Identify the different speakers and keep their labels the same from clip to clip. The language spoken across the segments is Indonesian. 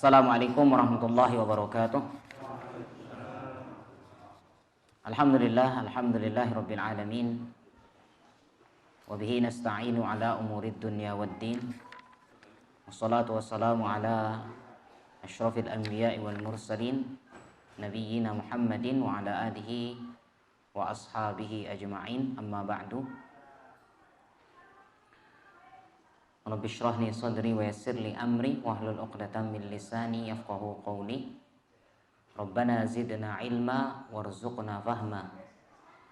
Speaker 1: Assalamualaikum warahmatullahi wabarakatuh. Alhamdulillahi rabbil alamin. Wa bihi nasta'inu ala umurid dunya waddin. Wassalatu wassalamu ala asyrafil anbiya'i wal mursalin nabiyyina Muhammadin wa ala alihi wa ashabihi ajma'in. Amma ba'du. Rabbi shrah li sadri wa yassir li amri wahlul 'uqdatam min lisani yafqahu qawli. Rabbana zidna ilma warzuqna fahma.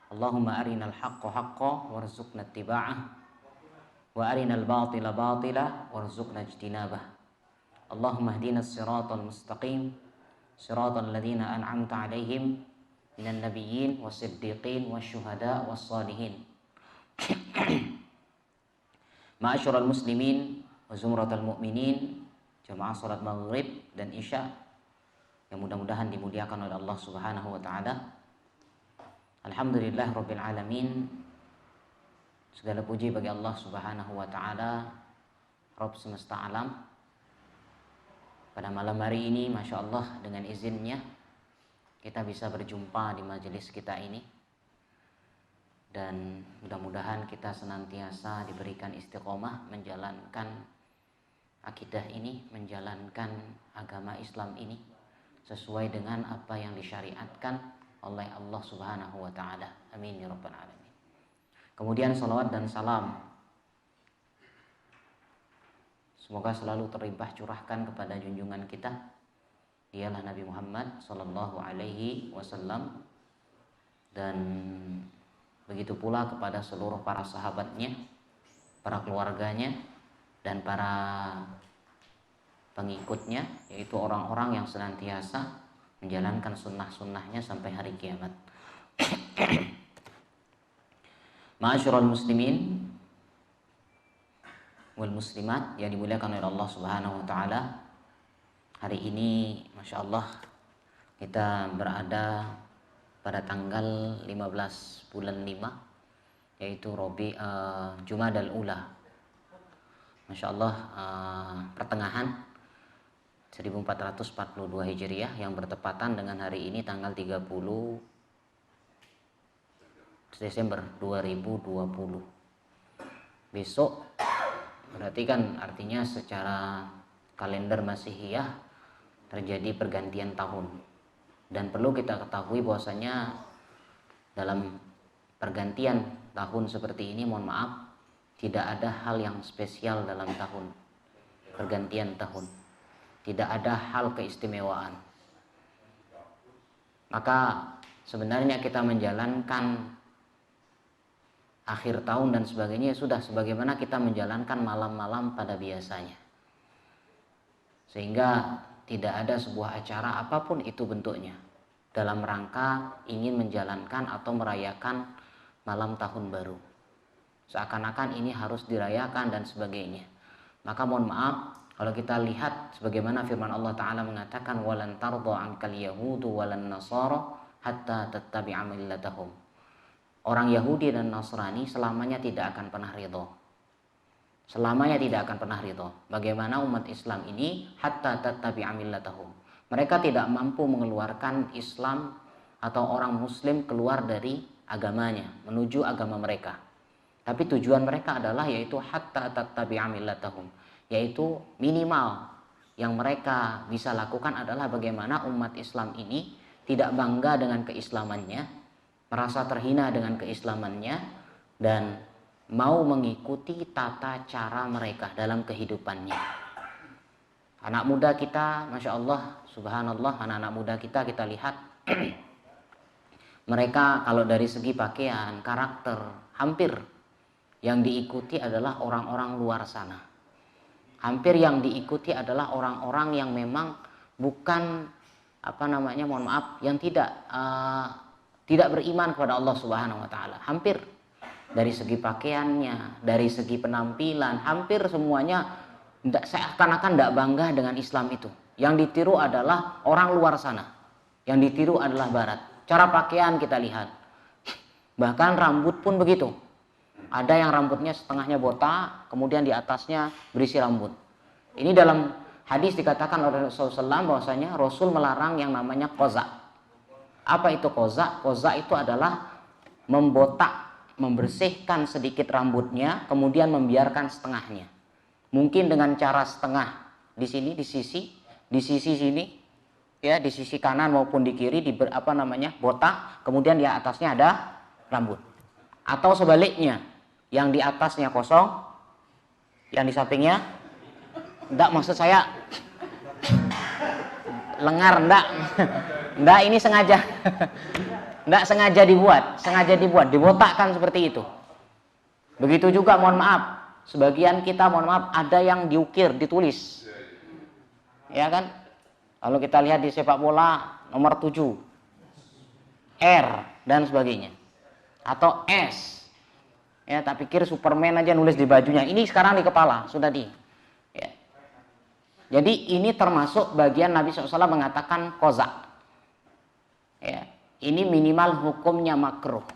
Speaker 1: Allahumma arinal haqqa haqqa warzuqna ittiba'ah wa arinal batila batila warzuqna ijtinabah. Allahumma ihdinas siratal mustaqim, siratal ladzina an'amta 'alaihim minan nabiyyin wasiddiqin wasyuhada wassalihin. Ma'asyiral muslimin wa zumratal mu'minin, jamaah salat maghrib dan isya yang mudah-mudahan dimuliakan oleh Allah Subhanahu wa taala. Alhamdulillah rabbil alamin. Segala puji bagi Allah Subhanahu wa taala, Rabb semesta alam. Pada malam hari ini Masya Allah dengan izinnya kita bisa berjumpa di majelis kita ini. Dan mudah-mudahan kita senantiasa diberikan istiqomah menjalankan akidah ini, menjalankan agama Islam ini sesuai dengan apa yang disyariatkan oleh Allah Subhanahu wa taala. Amin ya rabbal alamin. Kemudian salawat dan salam semoga selalu terlimpah curahkan kepada junjungan kita, dialah Nabi Muhammad sallallahu alaihi wasallam, dan begitu pula kepada seluruh para sahabatnya, para keluarganya, dan para pengikutnya, yaitu orang-orang yang senantiasa menjalankan sunnah-sunnahnya sampai hari kiamat. Ma'asyiral muslimin wal muslimat yang dimuliakan oleh Allah Subhanahu wa taala. Hari ini Masya Allah kita berada pada tanggal 15 bulan 5, yaitu Jumadal Ula. Masya Allah, pertengahan 1442 Hijriah yang bertepatan dengan hari ini tanggal 30 Desember 2020. Besok berarti kan artinya secara kalender Masihiyah terjadi pergantian tahun. Dan perlu kita ketahui bahwasanya dalam pergantian tahun seperti ini, mohon maaf, tidak ada hal yang spesial dalam tahun pergantian tahun. Tidak ada hal keistimewaan. Maka sebenarnya kita menjalankan akhir tahun dan sebagainya sudah sebagaimana kita menjalankan malam-malam pada biasanya. Sehingga tidak ada sebuah acara apapun itu bentuknya dalam rangka ingin menjalankan atau merayakan malam tahun baru. Seakan-akan ini harus dirayakan dan sebagainya. Maka mohon maaf, kalau kita lihat sebagaimana firman Allah Ta'ala mengatakan walan tarda ankal yahudu walan nasara hatta tattabi'a millatahum. Orang Yahudi dan Nasrani selamanya tidak akan pernah ridho. Selamanya tidak akan pernah ridho. Bagaimana umat Islam ini hatta tattabi'a millatahum. Mereka tidak mampu mengeluarkan Islam atau orang Muslim keluar dari agamanya menuju agama mereka. Tapi tujuan mereka adalah yaitu hatta tattabi'a millatahum, yaitu minimal yang mereka bisa lakukan adalah bagaimana umat Islam ini tidak bangga dengan keislamannya, merasa terhina dengan keislamannya, dan mau mengikuti tata cara mereka dalam kehidupannya. Anak muda kita, Masya Allah, Subhanallah, anak-anak muda kita lihat mereka kalau dari segi pakaian, karakter, hampir yang diikuti adalah orang-orang luar sana. Hampir yang diikuti adalah orang-orang yang memang bukan mohon maaf, yang tidak beriman kepada Allah Subhanahu wa taala. Hampir dari segi pakaiannya, dari segi penampilan, hampir semuanya seakan-akan tidak bangga dengan Islam itu. Yang ditiru adalah orang luar sana. Yang ditiru adalah barat. Cara pakaian kita lihat. Bahkan rambut pun begitu. Ada yang rambutnya setengahnya botak, kemudian di atasnya berisi rambut. Ini dalam hadis dikatakan oleh Rasulullah SAW bahwasanya Rasul melarang yang namanya qaza. Apa itu qaza? Qaza itu adalah membotak, membersihkan sedikit rambutnya, kemudian membiarkan setengahnya. Mungkin dengan cara setengah di sini, di sisi sini, ya, di sisi kanan maupun di kiri botak, kemudian di atasnya ada rambut. Atau sebaliknya, yang di atasnya kosong, yang di sampingnya enggak, maksud saya lengar, enggak, ini sengaja. Enggak sengaja dibuat, dibotakkan seperti itu. Begitu juga, mohon maaf, sebagian kita, mohon maaf, ada yang diukir, ditulis. Ya kan? Kalau kita lihat di sepak bola nomor 7, R dan sebagainya. Atau S. Ya, tak pikir Superman aja nulis di bajunya. Ini sekarang di kepala, sudah di. Ya. Jadi ini termasuk bagian Nabi SAW mengatakan qaza. Ya. Ini minimal hukumnya makruh.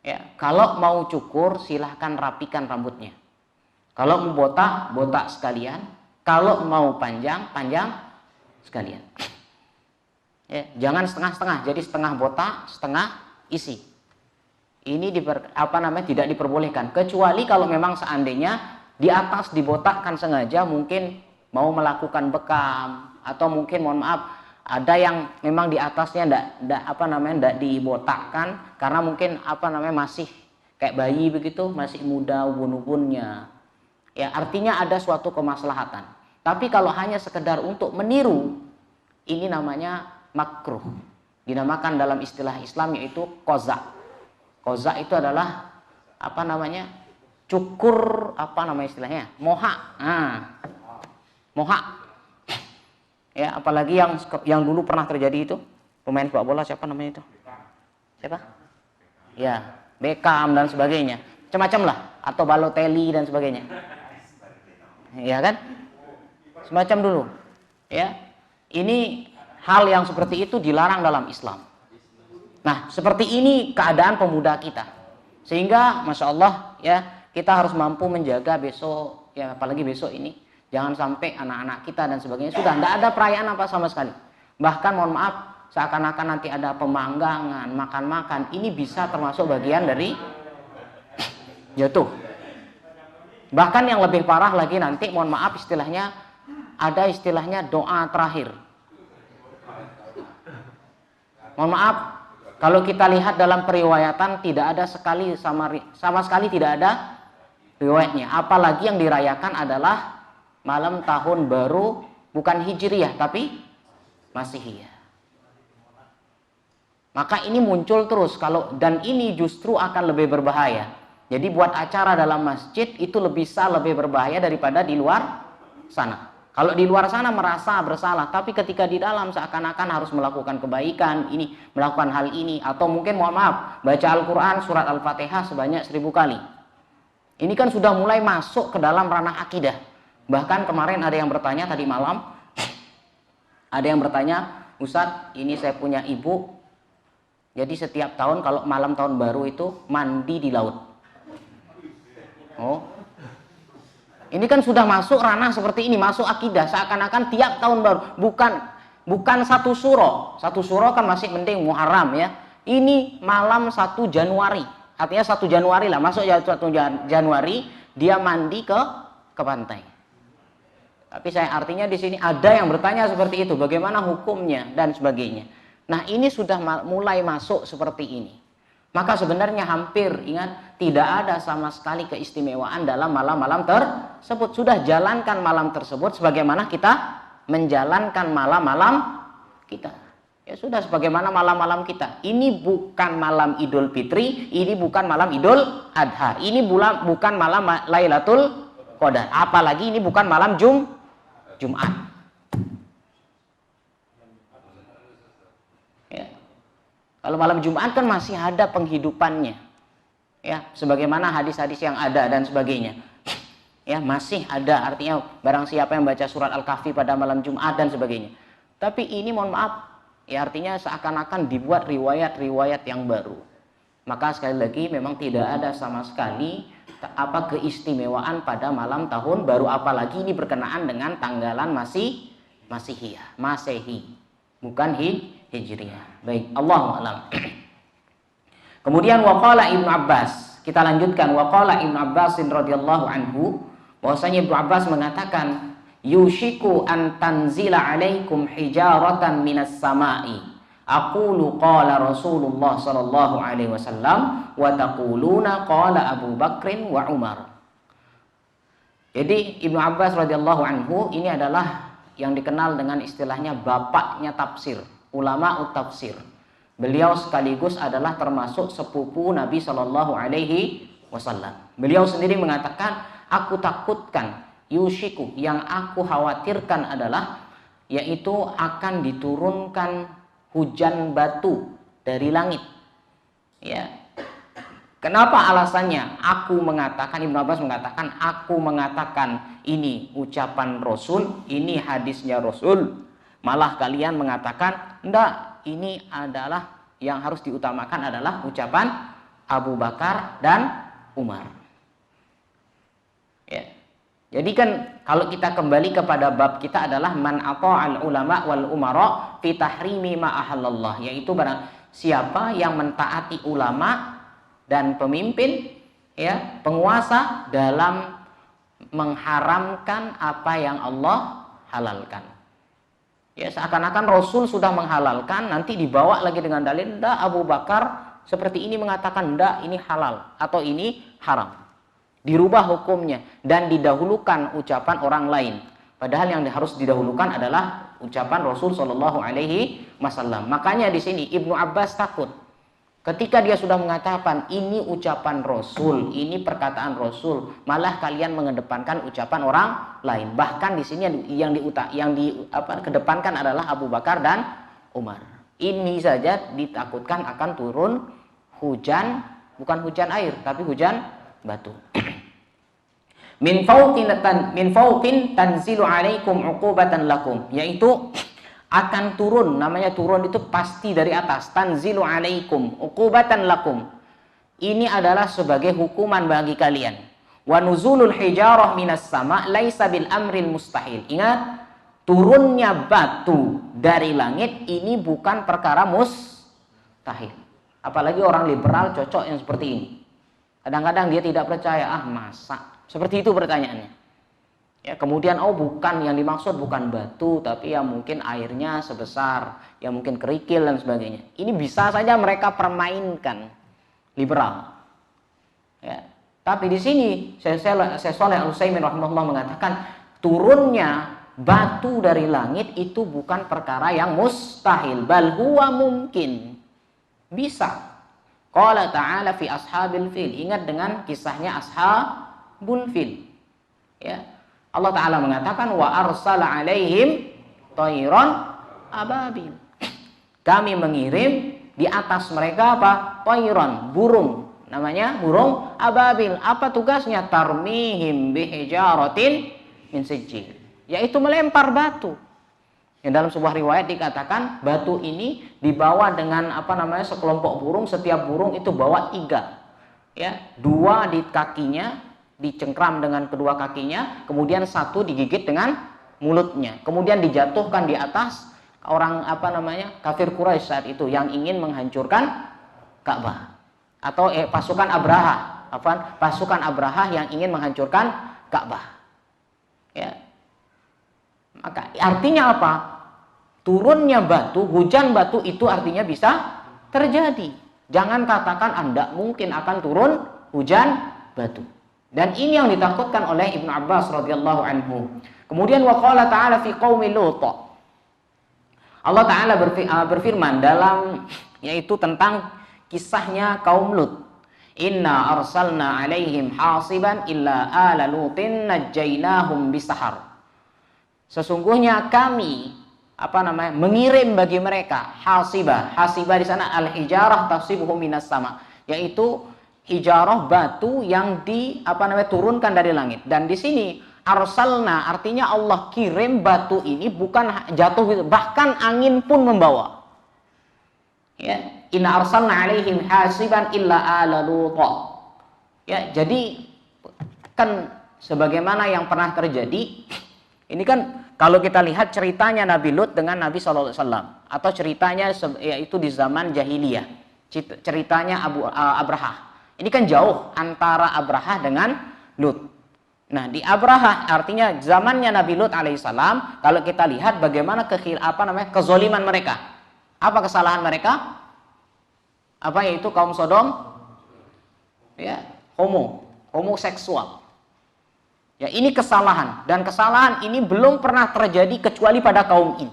Speaker 1: Ya, kalau mau cukur silahkan rapikan rambutnya. Kalau mau botak, botak sekalian. Kalau mau panjang, panjang sekalian. Ya, jangan setengah-setengah. Jadi setengah botak, setengah isi. Ini tidak diperbolehkan. Kecuali kalau memang seandainya di atas dibotakkan sengaja, mungkin mau melakukan bekam, atau mungkin, mohon maaf, ada yang memang di atasnya enggak dibotakkan karena mungkin masih kayak bayi begitu, masih muda ubun-ubunnya. Ya, artinya ada suatu kemaslahatan. Tapi kalau hanya sekedar untuk meniru, ini namanya makruh. Dinamakan dalam istilah Islam yaitu qaza. Qaza itu adalah cukur, istilahnya? Moha. Moha. Ya, apalagi yang dulu pernah terjadi itu, pemain sepak bola siapa namanya itu? Siapa? Ya, Beckham dan sebagainya. Macam-macam lah, atau Balotelli dan sebagainya. Ya kan? Semacam dulu. Ya. Ini hal yang seperti itu dilarang dalam Islam. Nah, seperti ini keadaan pemuda kita. Sehingga Masya Allah, ya, kita harus mampu menjaga besok, ya, apalagi besok ini. Jangan sampai anak-anak kita dan sebagainya sudah tidak ada perayaan apa sama sekali. Bahkan mohon maaf, seakan-akan nanti ada pemanggangan, makan-makan. Ini bisa termasuk bagian dari jatuh. Bahkan yang lebih parah lagi nanti, mohon maaf istilahnya, ada istilahnya doa terakhir. Mohon maaf, kalau kita lihat dalam periwayatan tidak ada sama sekali tidak ada riwayatnya. Apalagi yang dirayakan adalah malam tahun baru, bukan Hijriyah tapi Masihiyah. Maka ini muncul terus dan ini justru akan lebih berbahaya. Jadi buat acara dalam masjid itu bisa lebih berbahaya daripada di luar sana. Kalau di luar sana merasa bersalah, tapi ketika di dalam seakan-akan harus melakukan kebaikan, melakukan hal ini, atau mungkin mohon maaf, baca Al-Quran surat Al-Fatihah sebanyak 1000 kali. Ini kan sudah mulai masuk ke dalam ranah akidah. Bahkan kemarin ada yang bertanya tadi malam, ada yang bertanya, Ustadz, ini saya punya ibu, jadi setiap tahun kalau malam tahun baru itu mandi di laut. Oh, ini kan sudah masuk ranah seperti ini, masuk akidah, seakan-akan tiap tahun baru, bukan satu suro kan masih mending Muharram ya. Ini malam 1 Januari, artinya 1 Januari lah, masuk 1 Januari dia mandi ke pantai. Tapi artinya di sini ada yang bertanya seperti itu, bagaimana hukumnya dan sebagainya. Nah, ini sudah mulai masuk seperti ini. Maka sebenarnya hampir ingat tidak ada sama sekali keistimewaan dalam malam-malam tersebut. Sudah jalankan malam tersebut sebagaimana kita menjalankan malam-malam kita. Ya sudah sebagaimana malam-malam kita. Ini bukan malam Idul Fitri, ini bukan malam Idul Adha. Ini bukan malam Lailatul Qadar. Apalagi ini bukan malam Jumat. Ya. Kalau malam Jumat kan masih ada penghidupannya. Ya, sebagaimana hadis-hadis yang ada dan sebagainya. Ya, masih ada, artinya barang siapa yang baca surat Al-Kahfi pada malam Jumat dan sebagainya. Tapi ini mohon maaf, ya artinya seakan-akan dibuat riwayat-riwayat yang baru. Maka sekali lagi memang tidak ada sama sekali keistimewaan pada malam tahun baru, apalagi ini berkenaan dengan tanggalan Masehi, bukan Hijriah. Baik, Allahu a'lam. Kemudian waqala Ibnu Abbas, kita lanjutkan. Waqala Ibnu Abbas radhiyallahu anhu, bahwasanya Ibnu Abbas mengatakan, yushiku an tanzila alaikum hijaratan minas sama'i. Aqulu qala Rasulullah sallallahu alaihi wasallam wa taquluna qala Abu Bakrin wa Umar. Jadi Ibnu Abbas radhiyallahu anhu ini adalah yang dikenal dengan istilahnya bapaknya tafsir, ulama tafsir. Beliau sekaligus adalah termasuk sepupu Nabi sallallahu alaihi wasallam. Beliau sendiri mengatakan, aku takutkan, yushiku, yang aku khawatirkan adalah yaitu akan diturunkan hujan batu dari langit. Ya. Kenapa alasannya? Ibnu Abbas mengatakan, aku mengatakan ini ucapan Rasul, ini hadisnya Rasul. Malah kalian mengatakan, enggak, ini adalah yang harus diutamakan adalah ucapan Abu Bakar dan Umar. Ya. Jadi kan kalau kita kembali kepada bab kita adalah man ata'al ulama wal umara fi tahrimi ma ahallallah, yaitu barang siapa yang mentaati ulama dan pemimpin, ya, penguasa dalam mengharamkan apa yang Allah halalkan. Ya, seakan-akan Rasul sudah menghalalkan, nanti dibawa lagi dengan dalil, ndak, Abu Bakar seperti ini mengatakan ndak, ini halal atau ini haram. Dirubah hukumnya dan didahulukan ucapan orang lain. Padahal yang harus didahulukan adalah ucapan Rasul Shallallahu Alaihi Wasallam. Makanya di sini Ibnu Abbas takut ketika dia sudah mengatakan ini ucapan Rasul, ini perkataan Rasul, malah kalian mengedepankan ucapan orang lain. Bahkan di sini yang kedepankan adalah Abu Bakar dan Umar. Ini saja ditakutkan akan turun hujan, bukan hujan air, tapi hujan batu. Min fauqin tanzilu alaikum uqubatan lakum, yaitu akan turun, namanya turun itu pasti dari atas, tanzilu alaikum uqubatan lakum, ini adalah sebagai hukuman bagi kalian. Wa nuzulul hijarah minas sama laisa bil amril mustahil. Ingat, turunnya batu dari langit ini bukan perkara mustahil. Apalagi orang liberal cocok yang seperti ini. Kadang-kadang dia tidak percaya, masa? Seperti itu pertanyaannya. Ya, kemudian bukan, yang dimaksud bukan batu, tapi ya mungkin airnya sebesar, ya mungkin kerikil dan sebagainya. Ini bisa saja mereka permainkan liberal. Ya. Tapi di sini Syekh Shalih Al-Utsaimin rahimahullah mengatakan turunnya batu dari langit itu bukan perkara yang mustahil, bal huwa mungkin. Bisa. Qala ta'ala fi ashabil fil. Ingat dengan kisahnya ashabul fil. Ya. Allah Ta'ala mengatakan wa arsala alaihim tayran ababil. Kami mengirim di atas mereka apa? Tayran, burung. Namanya burung ababil. Apa tugasnya? Tarmihim bihijaratin min sijil. Yaitu melempar batu. Yang dalam sebuah riwayat dikatakan batu ini dibawa dengan sekelompok burung, setiap burung itu bawa 3. Ya, 2 di kakinya, dicengkram dengan kedua kakinya, kemudian 1 digigit dengan mulutnya. Kemudian dijatuhkan di atas orang kafir Quraisy saat itu yang ingin menghancurkan Ka'bah. Atau pasukan Abraha yang ingin menghancurkan Ka'bah. Ya. Maka artinya apa? Turunnya batu, hujan batu itu artinya bisa terjadi. Jangan katakan Anda mungkin akan turun hujan batu. Dan ini yang ditakutkan oleh Ibnu Abbas radhiyallahu anhu. Kemudian waqala ta'ala fi qaumi Lut. Allah Ta'ala berfirman dalam yaitu tentang kisahnya kaum Lut. Inna arsalna alaihim hasiban illa ala lutin najjaynahum bisahar. Sesungguhnya kami mengirim bagi mereka hasibah. Hasibah di sana al-hijarah tafsibuhum minas sama, yaitu hijarah batu yang turunkan dari langit. Dan di sini arsalna artinya Allah kirim batu ini bukan jatuh, bahkan angin pun membawa. Ya. inna arsalna 'alaihim hasiban illa ala Lut. Ya, jadi kan sebagaimana yang pernah terjadi, ini kan kalau kita lihat ceritanya Nabi Lut dengan Nabi SAW, atau ceritanya yaitu di zaman jahiliyah, ceritanya Abraha. Ini kan jauh antara Abraha dengan Lut. Nah, di Abraha artinya zamannya Nabi Lut alaihissalam, kalau kita lihat bagaimana kezoliman mereka. Apa kesalahan mereka? Apa yaitu kaum Sodom? Ya, homoseksual. Ya, ini kesalahan, dan kesalahan ini belum pernah terjadi kecuali pada kaum ini.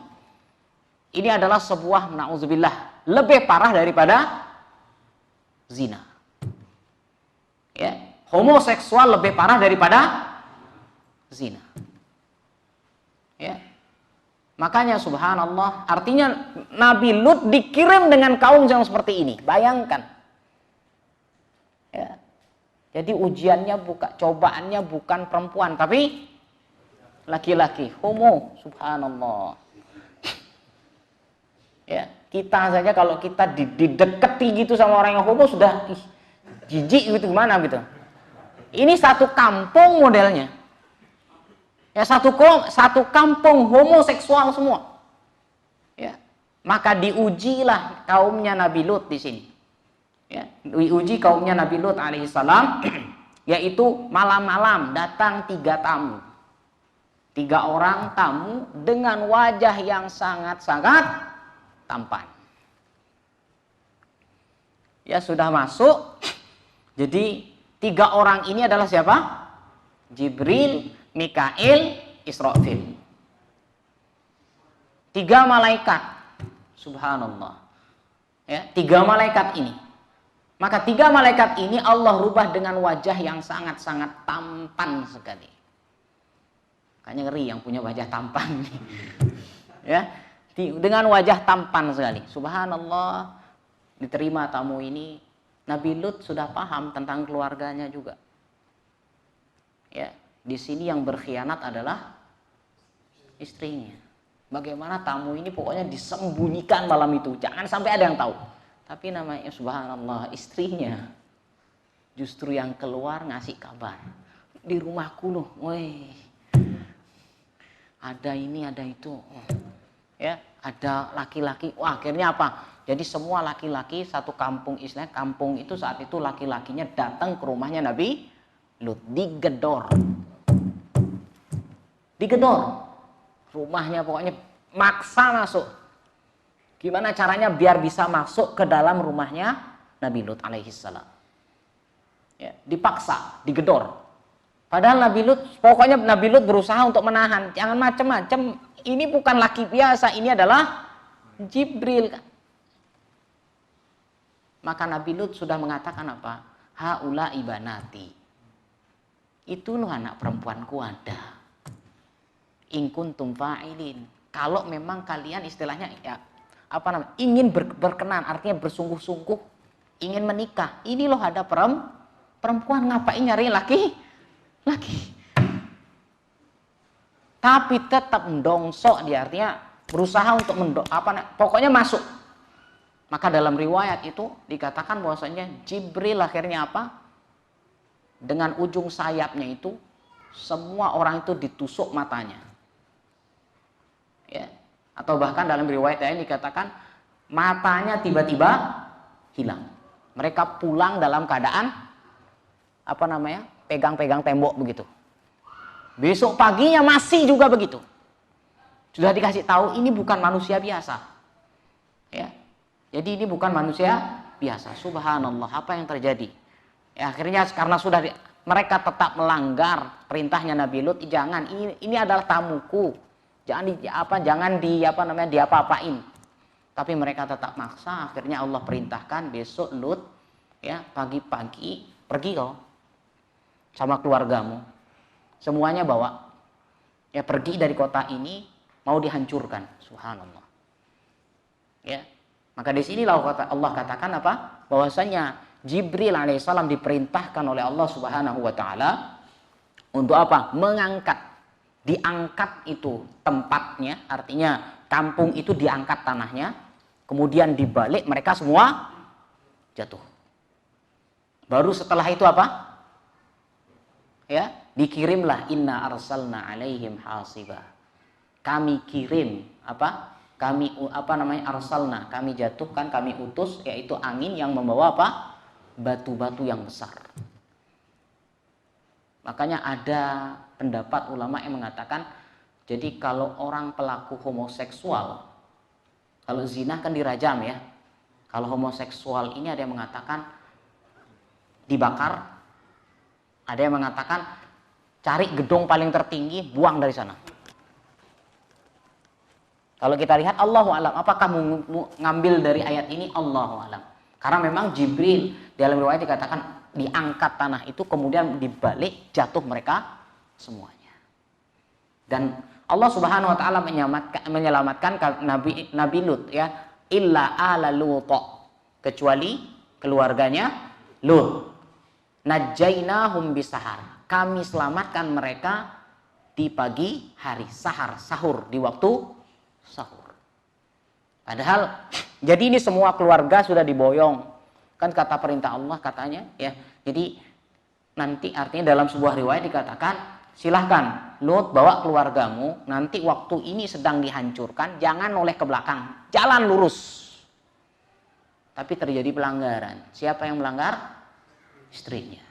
Speaker 1: Ini adalah sebuah na'udzubillah lebih parah daripada zina. Ya, homoseksual lebih parah daripada zina. Ya. Makanya subhanallah, artinya Nabi Lut dikirim dengan kaum yang seperti ini. Bayangkan. Ya. Jadi ujiannya cobaannya bukan perempuan, tapi laki-laki, homo, subhanallah. Ya, kita saja kalau kita dideketi gitu sama orang yang homo sudah jijik gitu, gimana gitu. Ini satu kampung modelnya. Ya, satu kampung homoseksual semua. Ya, maka diujilah kaumnya Nabi Lut di sini. Ya, diuji kaumnya Nabi Lut alaihissalam, yaitu malam-malam datang 3 tamu. 3 orang tamu dengan wajah yang sangat-sangat tampan. Ya, sudah masuk. Jadi 3 orang ini adalah siapa? Jibril, Mikail, Israfil. 3 malaikat. Subhanallah. Ya, 3 malaikat ini. Maka 3 malaikat ini Allah rubah dengan wajah yang sangat-sangat tampan sekali. Kayaknya ngeri yang punya wajah tampan. Ya, dengan wajah tampan sekali. Subhanallah, diterima tamu ini. Nabi Lut sudah paham tentang keluarganya juga. Ya, di sini yang berkhianat adalah istrinya. Bagaimana tamu ini pokoknya disembunyikan malam itu, jangan sampai ada yang tahu. Tapi namanya subhanallah, istrinya justru yang keluar ngasih kabar. Di rumahku loh, woi, ada ini, ada itu. Ya, ada laki-laki. Wah, akhirnya apa? Jadi semua laki-laki satu kampung, istilahnya kampung itu saat itu laki-lakinya datang ke rumahnya Nabi Lut, digedor. Digedor. Rumahnya pokoknya maksa masuk. Gimana caranya biar bisa masuk ke dalam rumahnya Nabi Lut alaihissalam? Ya, dipaksa, digedor. Padahal pokoknya Nabi Lut berusaha untuk menahan. Jangan macam-macam. Ini bukan laki biasa, ini adalah Jibril. Maka Nabi Lut sudah mengatakan apa? Haula ibanati. Itu loh anak perempuanku ada. In kuntum fa'ilin. Kalau memang kalian istilahnya ya ingin berkenan, artinya bersungguh-sungguh ingin menikah. Ini loh ada perempuan, ngapain nyari laki? Tapi tetap mendongsok dia, artinya berusaha untuk pokoknya masuk. Maka dalam riwayat itu dikatakan bahwasanya Jibril akhirnya apa? Dengan ujung sayapnya itu semua orang itu ditusuk matanya. Ya. Atau bahkan dalam riwayat lain dikatakan matanya tiba-tiba hilang. Mereka pulang dalam keadaan pegang-pegang tembok begitu. Besok paginya masih juga begitu. Sudah dikasih tahu ini bukan manusia biasa. Ya. Jadi ini bukan manusia biasa. Subhanallah, apa yang terjadi? Ya, akhirnya karena mereka tetap melanggar perintahnya Nabi Lut, jangan, ini adalah tamuku. Jangan diapa-apain. Tapi mereka tetap maksa, akhirnya Allah perintahkan besok Lut ya pagi-pagi pergi kau sama keluargamu. Semuanya bawa. Ya, pergi dari kota ini mau dihancurkan. Subhanallah. Ya. Maka di sini Allah katakan apa? Bahwasanya Jibril alaihissalam diperintahkan oleh Allah Subhanahu wa taala untuk apa? Diangkat itu tempatnya, artinya kampung itu diangkat tanahnya, Kemudian dibalik mereka semua jatuh. Baru setelah itu apa? Ya, dikirimlah inna arsalna alaihim hasiba. Kami kirim apa? Arsalna, kami jatuhkan, kami utus, yaitu angin yang membawa apa? Batu-batu yang besar. Makanya ada pendapat ulama yang mengatakan, jadi kalau orang pelaku homoseksual, kalau zina kan dirajam ya. Kalau homoseksual ini ada yang mengatakan dibakar, ada yang mengatakan cari gedung paling tertinggi, buang dari sana. Kalau kita lihat Allahu a'lam, apakah mengambil dari ayat ini? Allahu a'lam. Karena memang Jibril dalam riwayat dikatakan diangkat tanah itu, kemudian dibalik jatuh mereka semuanya. Dan Allah Subhanahu wa taala menyelamatkan Nabi Lut ya, illa ala Lut, kecuali keluarganya Lut. Najainahum bisahar. Kami selamatkan mereka di pagi hari, sahur, di waktu sahur. Padahal jadi ini semua keluarga sudah diboyong. Kan kata perintah Allah katanya ya. Jadi nanti artinya dalam sebuah riwayat dikatakan, silahkan Lut bawa keluargamu, nanti waktu ini sedang dihancurkan, jangan noleh ke belakang, jalan lurus. Tapi terjadi pelanggaran. Siapa yang melanggar? Istrinya.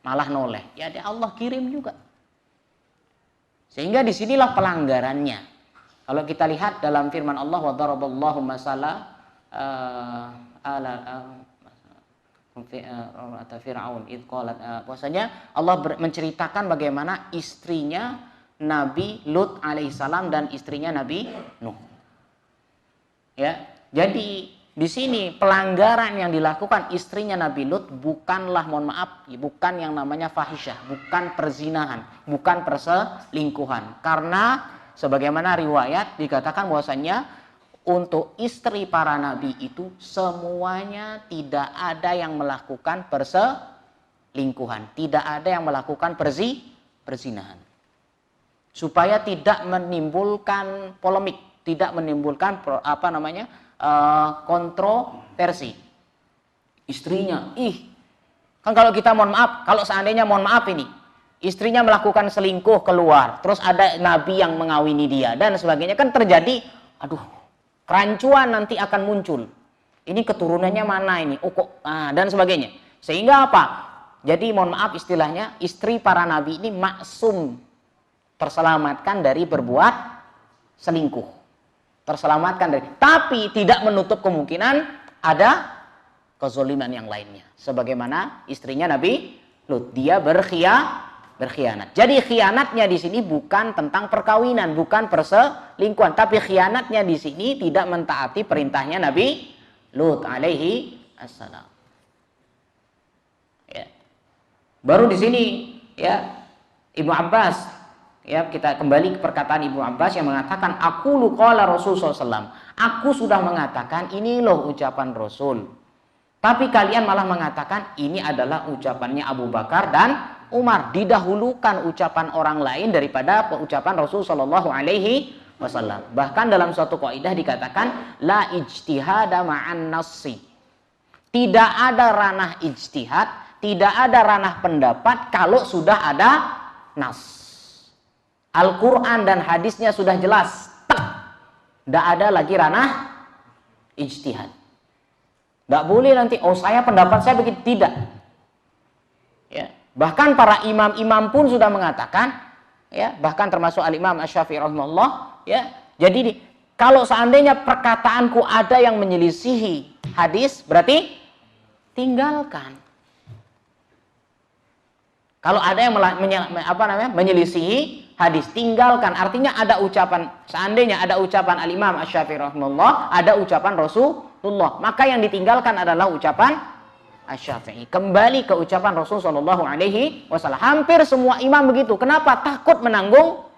Speaker 1: Malah noleh. Ya Allah kirim juga. Sehingga disinilah pelanggarannya. Kalau kita lihat dalam firman Allah, wa daraballahu masala atau Fir'aun bahwasanya Allah menceritakan bagaimana istrinya Nabi Lut alaihissalam dan istrinya Nabi Nuh. Ya, jadi di sini pelanggaran yang dilakukan istrinya Nabi Lut bukanlah, mohon maaf, bukan yang namanya fahisyah, bukan perzinahan, bukan perselingkuhan. Karena sebagaimana riwayat dikatakan bahwasanya untuk istri para nabi itu semuanya tidak ada yang melakukan perselingkuhan, tidak ada yang melakukan perzinahan. Supaya tidak menimbulkan polemik, tidak menimbulkan kontroversi. Istrinya, kan kalau kita mohon maaf, kalau seandainya mohon maaf ini istrinya melakukan selingkuh keluar, terus ada nabi yang mengawini dia dan sebagainya, kan terjadi kerancuan nanti akan muncul. Ini keturunannya mana ini? Dan sebagainya. Sehingga apa? Jadi mohon maaf istilahnya, istri para nabi ini maksum, terselamatkan dari berbuat selingkuh. Terselamatkan dari, tapi tidak menutup kemungkinan ada kezaliman yang lainnya. Sebagaimana istrinya Nabi Lut, dia berkhianat. Jadi khianatnya di sini bukan tentang perkawinan, bukan perselingkuhan, tapi khianatnya di sini tidak mentaati perintahnya Nabi Lut alaihi assalam. Ya. Baru di sini ya Ibnu Abbas, ya kita kembali ke perkataan Ibnu Abbas yang mengatakan aqulu qala Rasulullah SAW. Aku sudah mengatakan ini loh ucapan Rasul. Tapi kalian malah mengatakan ini adalah ucapannya Abu Bakar dan Umar, didahulukan ucapan orang lain daripada ucapan Rasul Shallallahu Alaihi Wasallam. Bahkan dalam suatu kaidah dikatakan la ijtihada ma'an nassi. Tidak ada ranah ijtihad, tidak ada ranah pendapat kalau sudah ada nas. Al-Quran dan hadisnya sudah jelas. Tidak ada lagi ranah ijtihad. Tidak boleh nanti, saya pendapat saya begitu, tidak. Ya. Bahkan para imam-imam pun sudah mengatakan, ya, bahkan termasuk al-Imam Asy-Syafi'i rahimahullah, ya. Jadi kalau seandainya perkataanku ada yang menyelisihi hadis, berarti tinggalkan. Kalau ada yang menyelisihi hadis, tinggalkan. Artinya ada ucapan, seandainya ada ucapan al-Imam Asy-Syafi'i rahimahullah, ada ucapan Rasulullah, maka yang ditinggalkan adalah ucapan Asy-Syafi'i. Kembali ke ucapan Rasul Shallallahu Alaihi Wasallam. Hampir semua imam begitu. Kenapa? Takut menanggung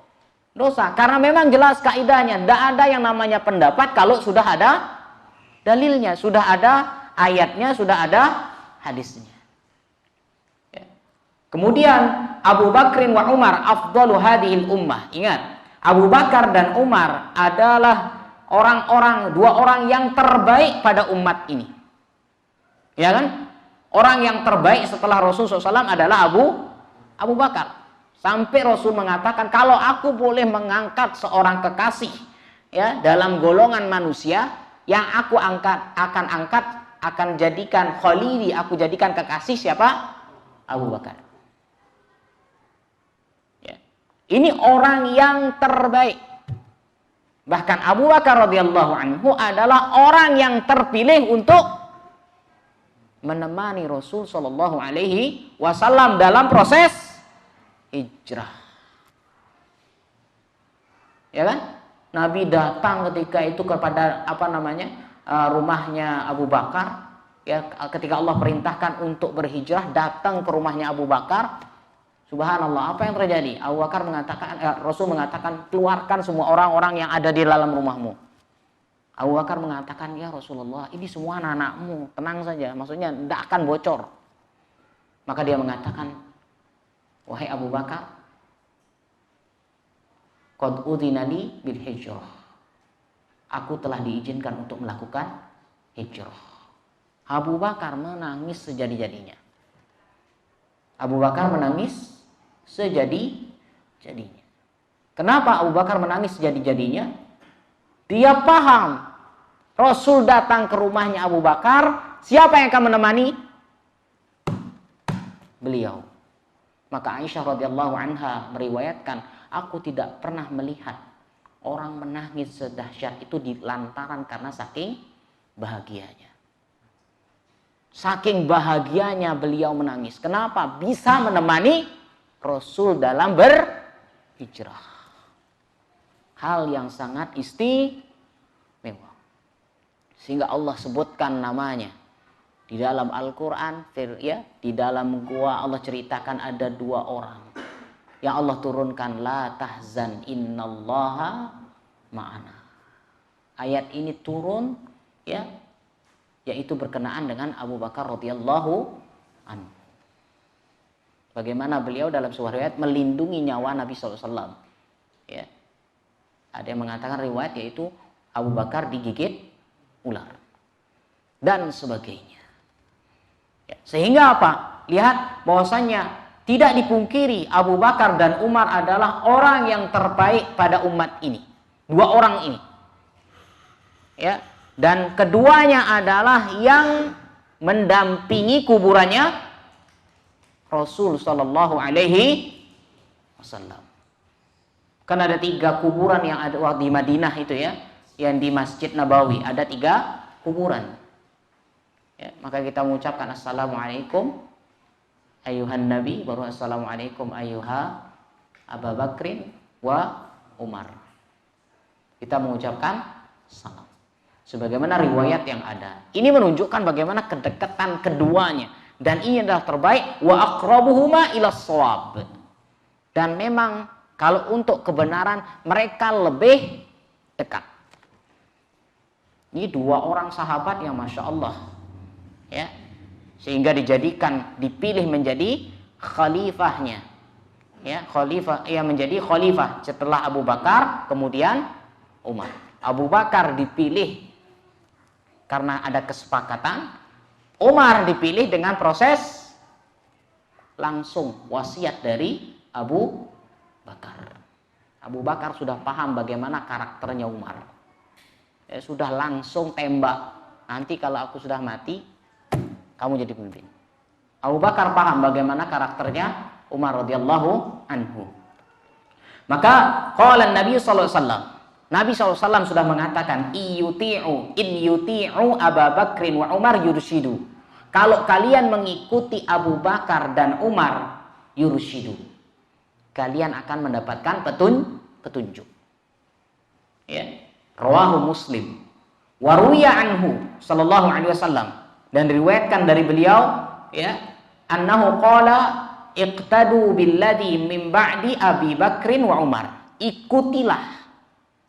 Speaker 1: dosa. Karena memang jelas kaidahnya, tidak ada yang namanya pendapat kalau sudah ada dalilnya, sudah ada ayatnya, sudah ada hadisnya. Ya. Kemudian Abu Bakrin wa Umar afdalu hadhil ummah. Ingat, Abu Bakar dan Umar adalah dua orang yang terbaik pada umat ini. Ya kan? Orang yang terbaik setelah Rasul SAW adalah Abu Bakar. Sampai Rasul mengatakan, kalau aku boleh mengangkat seorang kekasih ya dalam golongan manusia, yang aku akan jadikan khalili, aku jadikan kekasih siapa? Abu Bakar. Ya. Ini orang yang terbaik. Bahkan Abu Bakar radhiyallahu anhu adalah orang yang terpilih untuk menemani Rasul sallallahu alaihi wasallam dalam proses hijrah. Ya kan? Nabi datang ketika itu kepada rumahnya Abu Bakar. Ya, ketika Allah perintahkan untuk berhijrah, datang ke rumahnya Abu Bakar. Subhanallah, apa yang terjadi? Rasul mengatakan, keluarkan semua orang-orang yang ada di dalam rumahmu. Abu Bakar mengatakan, ya Rasulullah, ini semua anak-anakmu, tenang saja, maksudnya tidak akan bocor. Maka dia mengatakan, wahai Abu Bakar, qad udhina li bil hijrah. Aku telah diizinkan untuk melakukan hijrah. Abu Bakar menangis sejadi-jadinya. Abu Bakar menangis sejadi-jadinya. Kenapa Abu Bakar menangis sejadi-jadinya? Dia paham Rasul datang ke rumahnya Abu Bakar, siapa yang akan menemani? Beliau. Maka Aisyah radhiyallahu anha meriwayatkan, aku tidak pernah melihat orang menangis sedahsyat itu di lantaran karena saking bahagianya. Saking bahagianya beliau menangis. Kenapa? Bisa menemani Rasul dalam berhijrah. Hal yang sangat istimewa. Sehingga Allah sebutkan namanya. Di dalam Al-Quran, ya, di dalam gua Allah ceritakan ada dua orang. Yang Allah turunkan, la tahzan innallaha ma'ana. Ayat ini turun, ya, yaitu berkenaan dengan Abu Bakar radhiyallahu anhu. Bagaimana beliau dalam sebuah riwayat melindungi nyawa Nabi SAW. Ya. Ada yang mengatakan riwayat yaitu Abu Bakar digigit ular dan sebagainya. Ya. Sehingga apa? Lihat bahwasannya tidak dipungkiri Abu Bakar dan Umar adalah orang yang terbaik pada umat ini. Dua orang ini. Ya. Dan keduanya adalah yang mendampingi kuburannya Rasul sallallahu alaihi wasallam. Kan ada 3 kuburan yang ada di Madinah itu ya, yang di Masjid Nabawi ada 3 kuburan. Ya, maka kita mengucapkan assalamualaikum ayuhan nabi, baru assalamualaikum ayuha Abu Bakrin wa Umar. Kita mengucapkan salam. Sebagaimana riwayat yang ada. Ini menunjukkan bagaimana kedekatan keduanya. Dan ini adalah terbaik. Wa aqrabuhuma ila shawab. Dan memang kalau untuk kebenaran mereka lebih dekat. Ini 2 orang sahabat yang Masya Allah. Ya. Sehingga dipilih menjadi khalifahnya. Ya, menjadi khalifah setelah Abu Bakar, kemudian Umar. Abu Bakar dipilih karena ada kesepakatan, Umar dipilih dengan proses langsung wasiat dari Abu Bakar. Abu Bakar sudah paham bagaimana karakternya Umar. Ya, sudah langsung tembak. Nanti kalau aku sudah mati, kamu jadi pemimpin. Abu Bakar paham bagaimana karakternya Umar radhiyallahu anhu. Maka qala Nabi sallallahu alaihi wasallam, Nabi SAW sudah mengatakan in yuti'u Abu Bakrin wa Umar yurshidu. Kalau kalian mengikuti Abu Bakar dan Umar, yurshidu, kalian akan mendapatkan petunjuk. Ya. Rawahu Muslim. Wa ruwiya anhu sallallahu alaihi wasallam, dan diriwayatkan dari beliau ya, annahu qala iqtadu billadhi min ba'di Abi Bakrin wa Umar.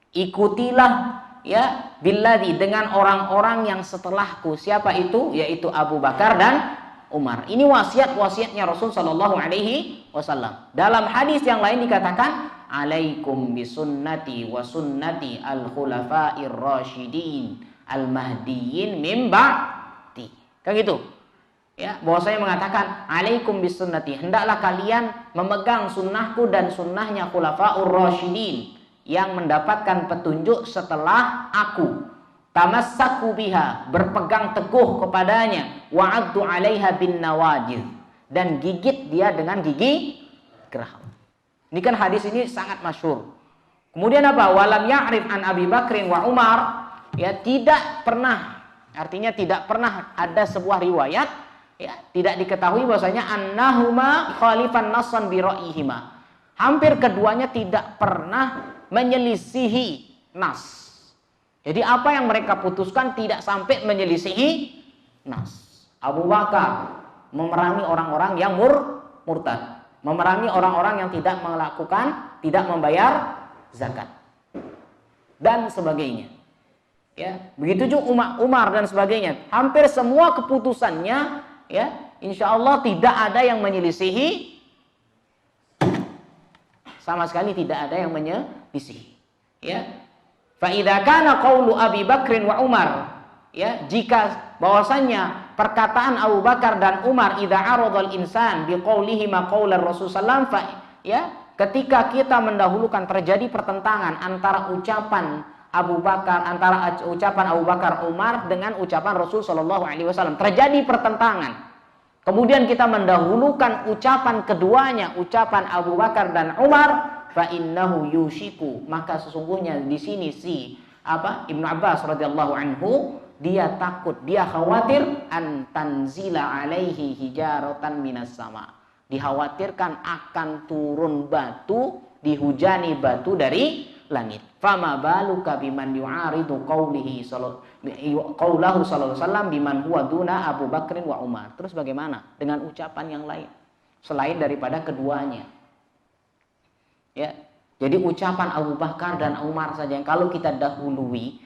Speaker 1: Ikutilah ya billadhi, dengan orang-orang yang setelahku. Siapa itu? Yaitu Abu Bakar dan Umar. Ini wasiatnya Rasul sallallahu alaihi wasallam. Dalam hadis yang lain dikatakan alaikum bisunnati wa sunnati al-khulafa'ir rasyidin al-mahdiyyin min ba'di. Kan gitu. Ya, bahwa saya mengatakan alaikum bisunnati, hendaklah kalian memegang sunnahku dan sunnahnya khulafa'ur rasyidin yang mendapatkan petunjuk setelah aku. Tamassaku biha, berpegang teguh kepadanya, wa'addu 'alaiha bin nawajid, dan gigit dia dengan gigi geram. Ini kan hadis ini sangat masyhur. Kemudian apa? Walam ya'rif an Abi Bakrin wa Umar, ya, tidak pernah, artinya tidak pernah ada sebuah riwayat, ya, tidak diketahui bahwasanya annahuma khalifan nassan bi ra'yihima. Hampir keduanya tidak pernah menyelisihi nas. Jadi apa yang mereka putuskan tidak sampai menyelisihi nas. Abu Bakar memerangi orang-orang yang murtad, memerangi orang-orang yang tidak melakukan, tidak membayar zakat dan sebagainya. Ya, begitu juga Umar dan sebagainya. Hampir semua keputusannya, ya, insya Allah tidak ada yang menyelisihi, sama sekali tidak ada yang menyelisihi. Ya, fa idza kana qaulu Abi Bakrin wa Umar, ya, jika bahwasannya perkataan Abu Bakar dan Umar idza aradal insan biqaulihi ma qaular Rasul sallallahu alaihi wasallam, ya, ketika kita mendahulukan terjadi pertentangan antara ucapan Abu Bakar, antara ucapan Abu Bakar Umar dengan ucapan Rasul sallallahu alaihi wasallam, terjadi pertentangan. Kemudian kita mendahulukan ucapan keduanya, ucapan Abu Bakar dan Umar, fa innahu yushiku, maka sesungguhnya di sini Ibnu Abbas radhiyallahu anhu, dia takut, dia khawatir an tanzila alaihi hijaratan minas sama, dikhawatirkan akan turun batu, dihujani batu dari langit. Fama baluka biman yu'aridu qaulahu sallallahu alaihi wasallam biman huwa duna Abu Bakrin wa Umar. Terus bagaimana dengan ucapan yang lain selain daripada keduanya? Ya, jadi ucapan Abu Bakar dan Umar saja yang kalau kita dahului,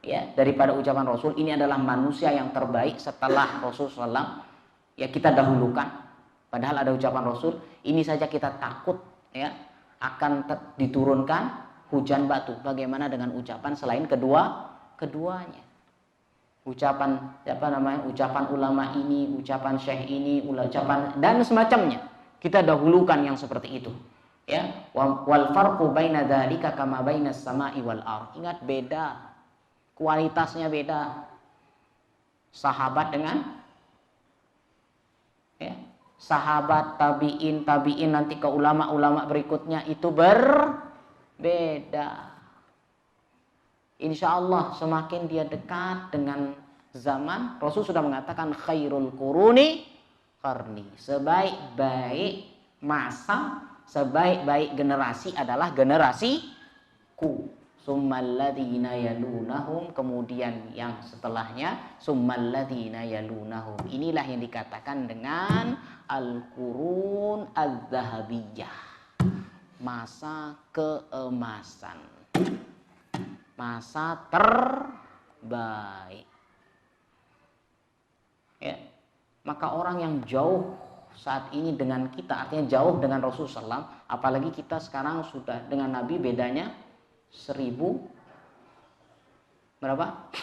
Speaker 1: ya, daripada ucapan Rasul, ini adalah manusia yang terbaik setelah Rasul sallallahu, ya, kita dahulukan. Padahal ada ucapan Rasul, ini saja kita takut, ya, akan diturunkan hujan batu. Bagaimana dengan ucapan selain keduanya? Ucapan ucapan ulama ini, ucapan syekh ini, ucapan dan semacamnya. Kita dahulukan yang seperti itu. Ya, wal farqu baina dzalika kama bainas sama'i wal ardh. Ingat, beda. Kualitasnya beda. Sahabat dengan, ya, sahabat, tabi'in nanti ke ulama-ulama berikutnya itu berbeda. Insya Allah semakin dia dekat dengan zaman, Rasul sudah mengatakan khairul quruni qarni, sebaik-baik masa, sebaik-baik generasi adalah generasiku. Summalladina yalunahum, kemudian yang setelahnya summalladina yalunahum. Inilah yang dikatakan dengan al-qurun az-zahabiyah, masa keemasan, masa terbaik. Ya, maka orang yang jauh saat ini dengan kita, artinya jauh dengan Rasulullah SAW, apalagi kita sekarang sudah dengan Nabi bedanya 1000 berapa?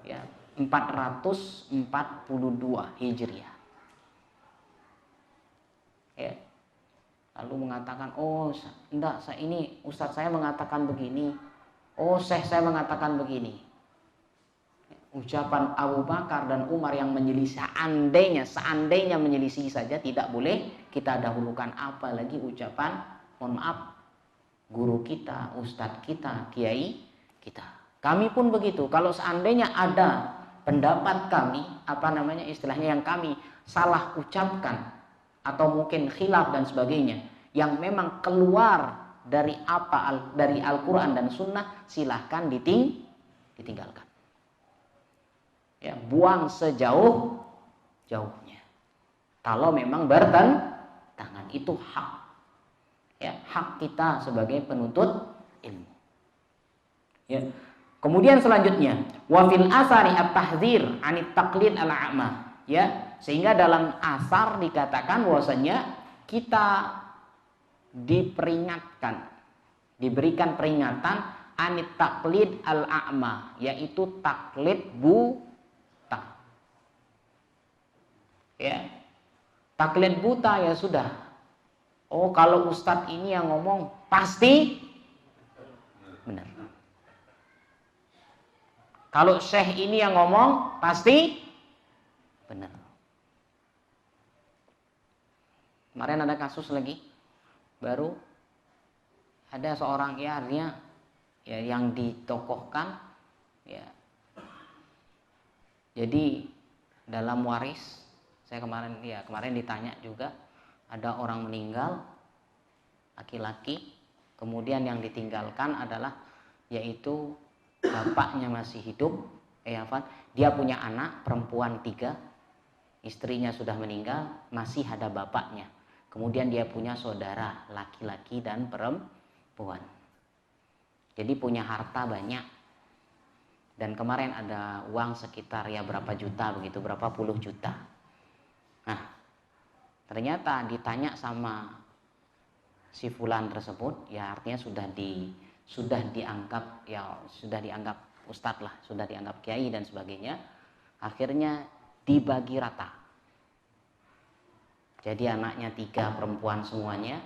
Speaker 1: Ya, 442 Hijriah. Ya. Lalu mengatakan, oh enggak, ini ustadz saya mengatakan begini, oh syekh saya mengatakan begini. Ucapan Abu Bakar dan Umar yang menyelisih, seandainya menyelisih saja tidak boleh kita dahulukan, apalagi ucapan, mohon maaf, guru kita, ustadz kita, kiai kita. Kami pun begitu. Kalau seandainya ada pendapat kami, istilahnya yang kami salah ucapkan atau mungkin khilaf dan sebagainya, yang memang keluar dari dari Al-Quran dan Sunnah, silahkan ditinggalkan. Ya, buang sejauh-jauhnya. Kalau memang bertentangan, itu hak. Ya, hak kita sebagai penuntut ilmu. Ya. Kemudian selanjutnya, wa fil asari at-tahdzir 'anit taqlid al-a'ma. Ya, sehingga dalam asar dikatakan bahwasanya kita diperingatkan diberikan peringatan anit taklid al-a'ma, yaitu taklid buta. Ya. Taklid buta ya sudah. Oh, kalau ustadz ini yang ngomong pasti benar. Kalau syekh ini yang ngomong pasti benar. Kemarin ada kasus lagi baru, ada seorang ya artinya ya yang ditokohkan ya. Jadi dalam waris, saya kemarin ditanya juga, ada orang meninggal laki-laki, kemudian yang ditinggalkan adalah yaitu bapaknya masih hidup, dia punya anak perempuan 3, istrinya sudah meninggal, masih ada bapaknya. Kemudian dia punya saudara laki-laki dan perempuan. Jadi punya harta banyak. Dan kemarin ada uang sekitar ya berapa juta begitu, berapa puluh juta. Nah, ternyata ditanya sama si fulan tersebut, ya artinya sudah dianggap ustadz lah, sudah dianggap kiai dan sebagainya. Akhirnya dibagi rata. Jadi anaknya 3 perempuan semuanya,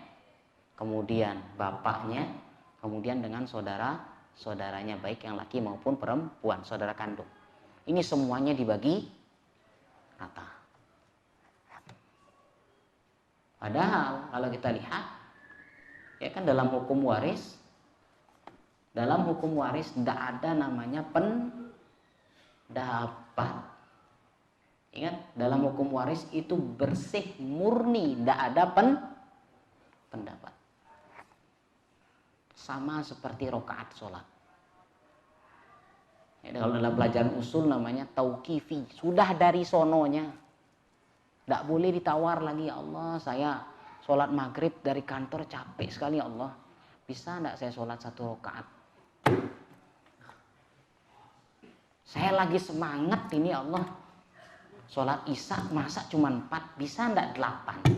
Speaker 1: kemudian bapaknya, kemudian dengan saudaranya baik yang laki maupun perempuan, saudara kandung. Ini semuanya dibagi rata. Padahal kalau kita lihat, ya kan dalam hukum waris tidak ada namanya pendapat. Ingat, dalam hukum waris itu bersih, murni, tidak ada pendapat. Sama seperti rokaat sholat. Ya, kalau dalam pelajaran usul namanya tauqifi, sudah dari sononya. Tidak boleh ditawar lagi, ya Allah saya sholat maghrib dari kantor capek sekali, ya Allah bisa tidak saya sholat 1 rokaat? Saya lagi semangat ini, ya Allah sholat isya masa cuma 4, bisa enggak 8?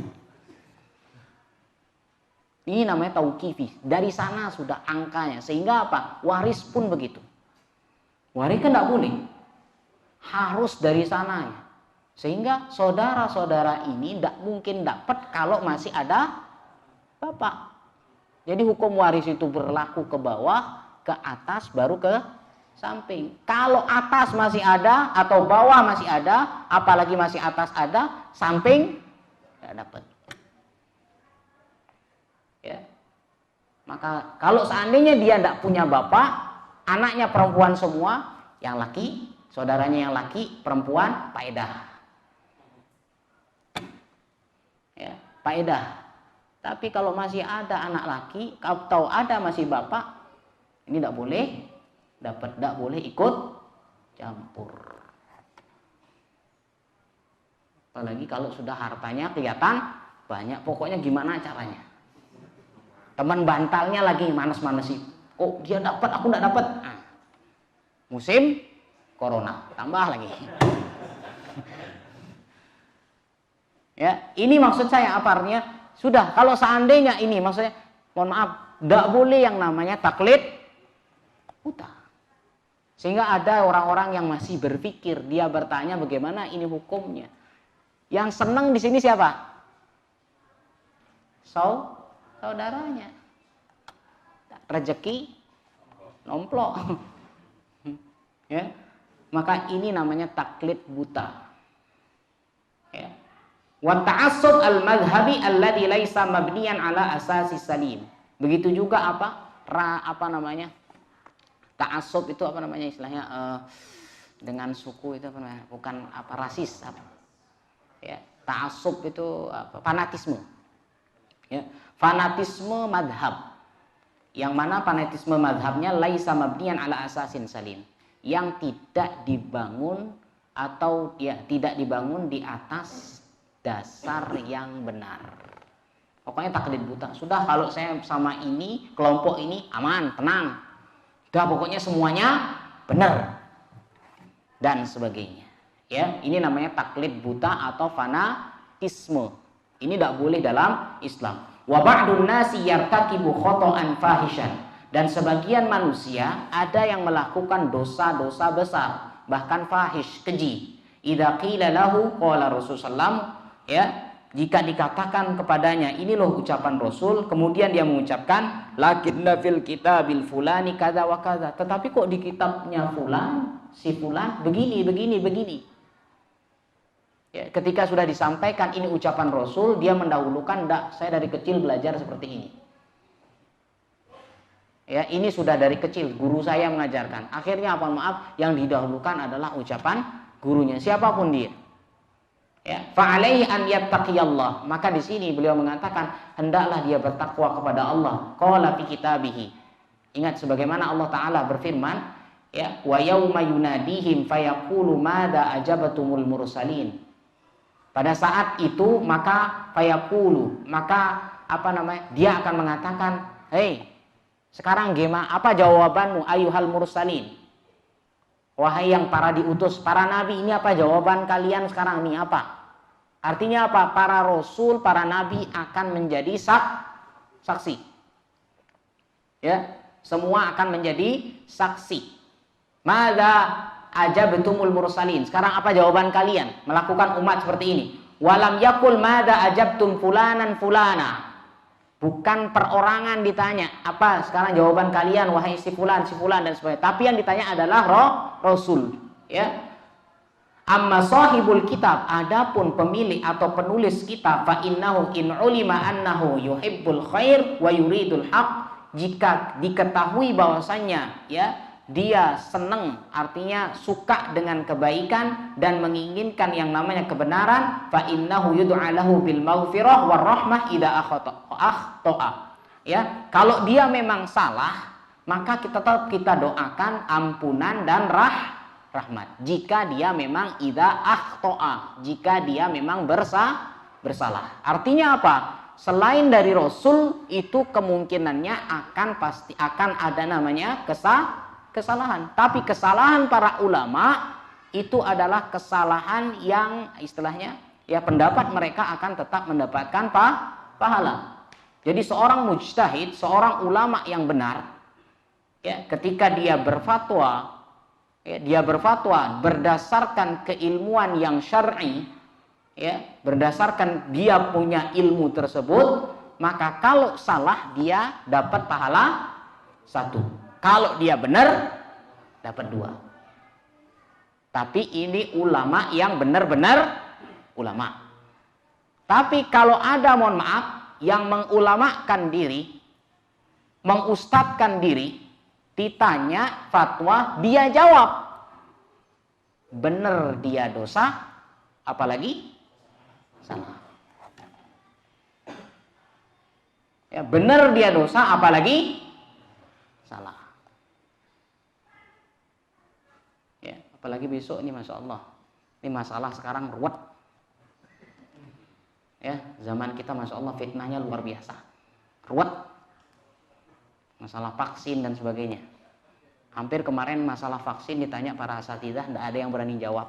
Speaker 1: Ini namanya tauqifi. Dari sana sudah angkanya. Sehingga apa? Waris pun begitu. Waris kan enggak boleh. Harus dari sananya. Sehingga saudara-saudara ini enggak mungkin dapat kalau masih ada bapak. Jadi hukum waris itu berlaku ke bawah, ke atas, baru ke samping. Kalau atas masih ada atau bawah masih ada, apalagi masih atas ada, samping tidak dapat. Ya. Maka kalau seandainya dia tidak punya bapak, anaknya perempuan semua, yang laki, saudaranya yang laki, perempuan, faedah. Ya, faedah. Tapi kalau masih ada anak laki atau ada masih bapak, ini tidak boleh tidak boleh ikut campur. Apalagi kalau sudah hartanya kelihatan banyak, pokoknya gimana caranya. Teman bantalnya lagi manas-manasi. Kok dia dapat, aku tidak dapat. Nah, musim corona, tambah lagi. Ya, ini maksud saya apa artinya? Sudah, kalau seandainya ini maksudnya, mohon maaf, tidak boleh yang namanya taklid buta. Sehingga ada orang-orang yang masih berpikir, dia bertanya bagaimana ini hukumnya. Yang senang di sini siapa? Saudaranya. Rezeki nomplok. Ya. Maka ini namanya taklid buta. Ya. Wa ta'assub al-madhhabi alladhi laisa mabniyan ala asasi salim. Begitu juga apa namanya? Ta'assub itu apa namanya istilahnya, dengan suku itu apa namanya? Bukan apa, rasis apa. Ya, ta'assub itu apa? Fanatisme. Ya, fanatisme madhab. Yang mana fanatisme madhabnya laisa mabniyan ala asasin salim. Yang tidak dibangun atau ya tidak dibangun di atas dasar yang benar. Pokoknya taklid buta. Sudah, kalau saya sama ini, kelompok ini aman, tenang. Udah, pokoknya semuanya benar dan sebagainya. Ya, ini namanya taklid buta atau fanatisme. Ini tidak boleh dalam Islam. Wa ba'dun nasi yartakibu khata'an fahishan. Dan sebagian manusia ada yang melakukan dosa-dosa besar, bahkan fahish, keji. Idza qila lahu qala Rasulullah, ya, jika dikatakan kepadanya ini loh ucapan Rasul, kemudian dia mengucapkan lakinna fil kitabil fulani kadza wa kadza, tetapi kok di kitabnya fulan, si fulan begini begini begini. Ya, ketika sudah disampaikan ini ucapan Rasul, dia mendahulukan, enggak, saya dari kecil belajar seperti ini. Ya, ini sudah dari kecil guru saya mengajarkan. Akhirnya apa, maaf, yang didahulukan adalah ucapan gurunya, siapapun dia. Ya, fa'alaihi an yattaqiyallah. Maka di sini beliau mengatakan hendaklah dia bertakwa kepada Allah. Qala fi kitabihi. Ingat sebagaimana Allah Taala berfirman, ya, wa yauma yunadihim fayaqulu madza ajabatumul mursalin. Pada saat itu maka fayaqulu, maka dia akan mengatakan, hei, sekarang gimana, apa jawabanmu ayuhal mursalin, wahai yang para diutus, para nabi, ini apa jawaban kalian sekarang ini apa? Artinya apa? Para rasul, para nabi akan menjadi saksi. Ya, semua akan menjadi saksi. Madza ajabtumul mursalin. Sekarang apa jawaban kalian melakukan umat seperti ini? Walam yakul madza ajabtum fulanan fulana. Bukan perorangan ditanya, apa sekarang jawaban kalian wahai si fulan dan sebagainya. Tapi yang ditanya adalah Rasul, ya. Amma sahibul kitab, adapun pemilik atau penulis kitab, fa innahu in ulima annahu yuhibbul khair wa yuridul haq, jika diketahui bahwasannya, ya, dia senang, artinya suka dengan kebaikan dan menginginkan yang namanya kebenaran, fa innahu yud'a lahu bil maghfirah war rahmah idza akhta'a. Ya, kalau dia memang salah, maka kita doakan ampunan dan rahmat. Jika dia memang idza akhta'a, jika dia memang bersalah. Artinya apa? Selain dari Rasul itu kemungkinannya pasti akan ada namanya kesalahan. Tapi kesalahan para ulama itu adalah kesalahan yang istilahnya, ya, pendapat mereka akan tetap mendapatkan pahala. Jadi seorang mujtahid, seorang ulama yang benar, ya, ketika dia berfatwa, ya, dia berfatwa berdasarkan keilmuan yang syar'i, ya, berdasarkan dia punya ilmu tersebut, maka kalau salah dia dapat pahala 1. Kalau dia benar dapat 2. Tapi ini ulama yang benar-benar ulama. Tapi kalau ada, mohon maaf, yang mengulamakan diri, mengustadkan diri, ditanya fatwa, dia jawab benar, dia dosa, apalagi salah. Ya, benar dia dosa, apalagi salah. Apalagi besok ini, Masya Allah, ini masalah sekarang ruwet, ya, zaman kita Masya Allah fitnahnya luar biasa, ruwet, masalah vaksin dan sebagainya. Hampir kemarin masalah vaksin ditanya para asatidzah, tidak ada yang berani jawab,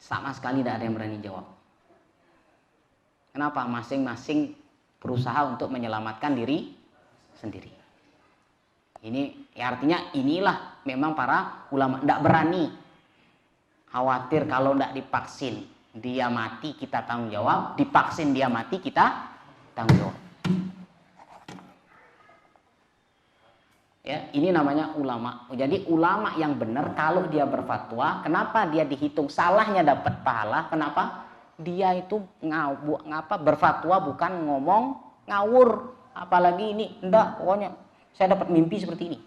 Speaker 1: sama sekali tidak ada yang berani jawab. Kenapa? Masing-masing berusaha untuk menyelamatkan diri sendiri. Ini ya, artinya inilah memang para ulama tidak berani, khawatir kalau tidak divaksin dia mati, kita tanggung jawab, divaksin dia mati, kita tanggung jawab. Ya, ini namanya ulama. Jadi ulama yang benar kalau dia berfatwa, kenapa dia dihitung salahnya dapat pahala? Kenapa? Dia itu berfatwa bukan ngomong ngawur, apalagi ini enggak, pokoknya saya dapat mimpi seperti ini.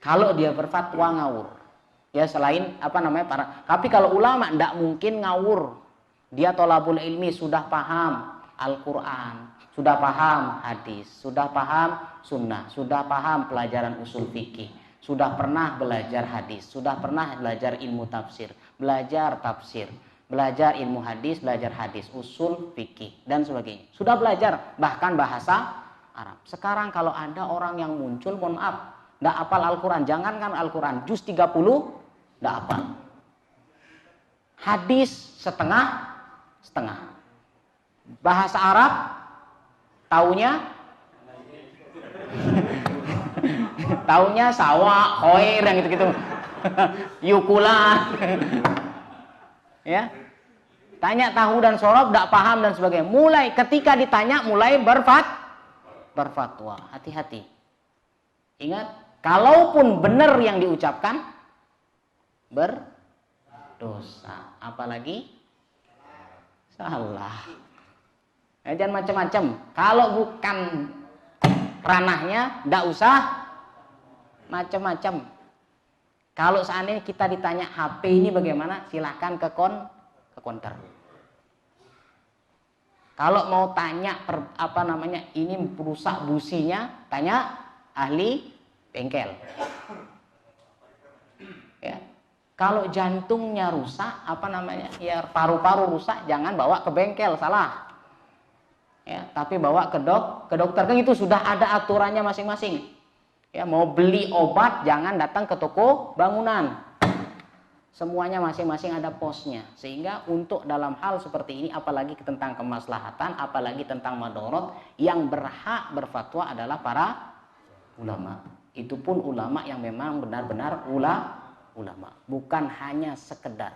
Speaker 1: Kalau dia berfatwa ngawur, ya, selain tapi kalau ulama tidak mungkin ngawur. Dia thalabul ilmi, sudah paham Al-Quran, sudah paham hadis, sudah paham sunnah, sudah paham pelajaran usul fikih, sudah pernah belajar hadis, sudah pernah belajar ilmu tafsir, belajar ilmu hadis, belajar hadis, usul fikih dan sebagainya. Sudah belajar bahkan bahasa Arab. Sekarang kalau ada orang yang muncul, mohon maaf, tidak hafal Al-Quran, jangankan Al-Quran, juz 30 tidak hafal. Hadis setengah. Bahasa Arab taunya taunya sawa, khoir yang gitu-gitu. Yukula. Ya. Tanya tahu dan sorab, tidak paham dan sebagainya. Mulai ketika ditanya mulai berfatwa. Hati-hati. Ingat, kalaupun benar yang diucapkan berdosa, apalagi salah. Ya, jangan macam-macam. Kalau bukan ranahnya, tidak usah macam-macam. Kalau seandainya kita ditanya HP ini bagaimana, silahkan ke counter. Kalau mau tanya ini rusak businya, tanya ahli bengkel. Ya. Kalau jantungnya rusak, ya paru-paru rusak, jangan bawa ke bengkel, salah. Ya, tapi bawa ke dokter, kan itu sudah ada aturannya masing-masing. Ya, mau beli obat jangan datang ke toko bangunan. Semuanya masing-masing ada posnya, sehingga untuk dalam hal seperti ini, apalagi tentang kemaslahatan, apalagi tentang madorot, yang berhak berfatwa adalah para ulama. Itu pun ulama yang memang benar-benar ulama, bukan hanya sekedar.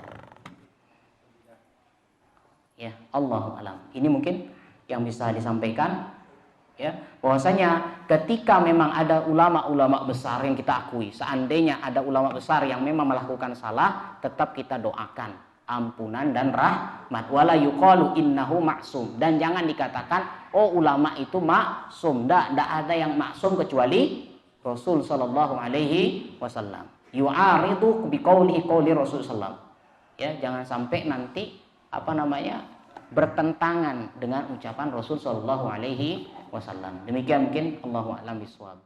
Speaker 1: Ya, Allahu alam. Ini mungkin yang bisa disampaikan. Ya, bahwasanya ketika memang ada ulama-ulama besar yang kita akui, seandainya ada ulama besar yang memang melakukan salah, tetap kita doakan ampunan dan rahmat. Wala yuqalu innahu ma'sum, dan jangan dikatakan oh ulama itu maksum. Tidak ada yang maksum kecuali Rasul sallallahu alaihi wasallam. Yu'aridu biqaulihi qauli Rasul sallallahu. Ya, jangan sampai nanti bertentangan dengan ucapan Rasul sallallahu alaihi wasallam. Demikian mungkin, Allahu a'lam bishawab.